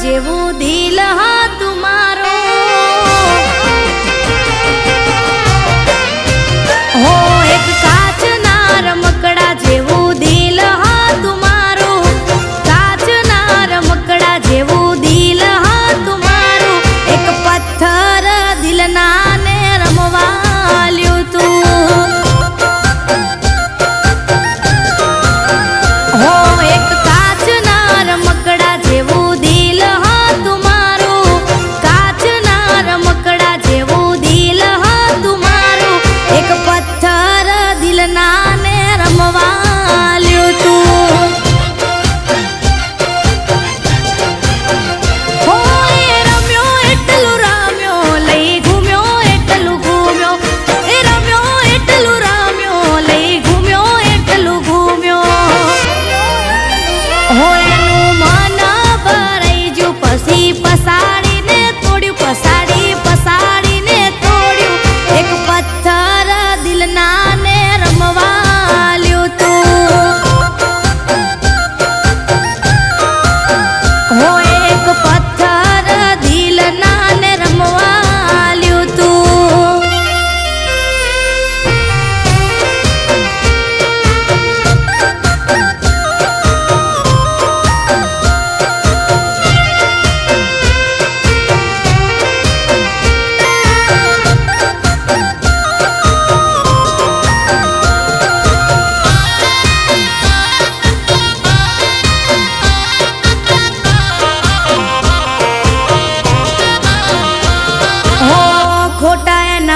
જેવું દિલ હતું મારો હો એક કાચના રમકડા જેવું દિલ હતું મારું કાચના રમકડા જેવું દિલ હતું મારું એક પથ્થર દિલના ને રમવાલ્યું તું હો એક કાચના રમકડા જેવું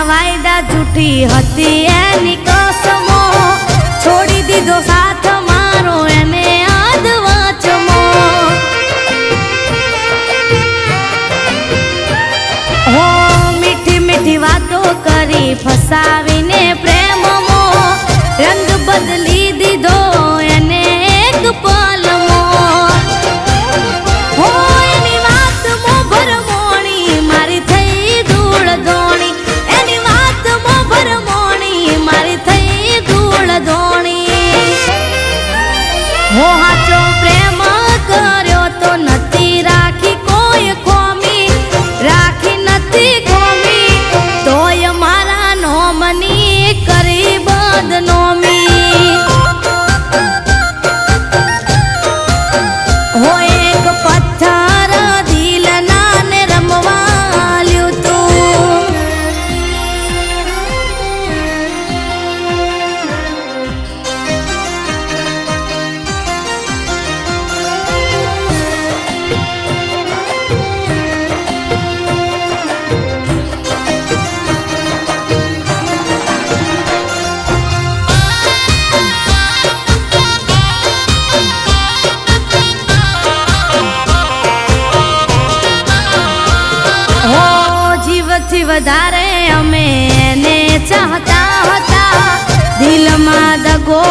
વાયદા જૂઠી હતી એની કસમો છોડી દીધો સાથ મારો એને અધવચમો હો મીઠી મીઠી વાતો કરી ફસાવીને પ્રેમમો રંગ બદલી દીધો એને એક પલમો હો એની વાત મો ભરમોણી મારી થઈ ધૂળ ધોણી હો હાચો પ્રેમ કર્યો તો નથી રાખી કોઈ ખોમી રાખી નથી ખોમી તોય મારા નોમની કરી બદનોમી હો એક પથ્થર દિલના ને રમવાલ્યું તું વધારે અમે એને ચાહતા હતા દિલમાં દગો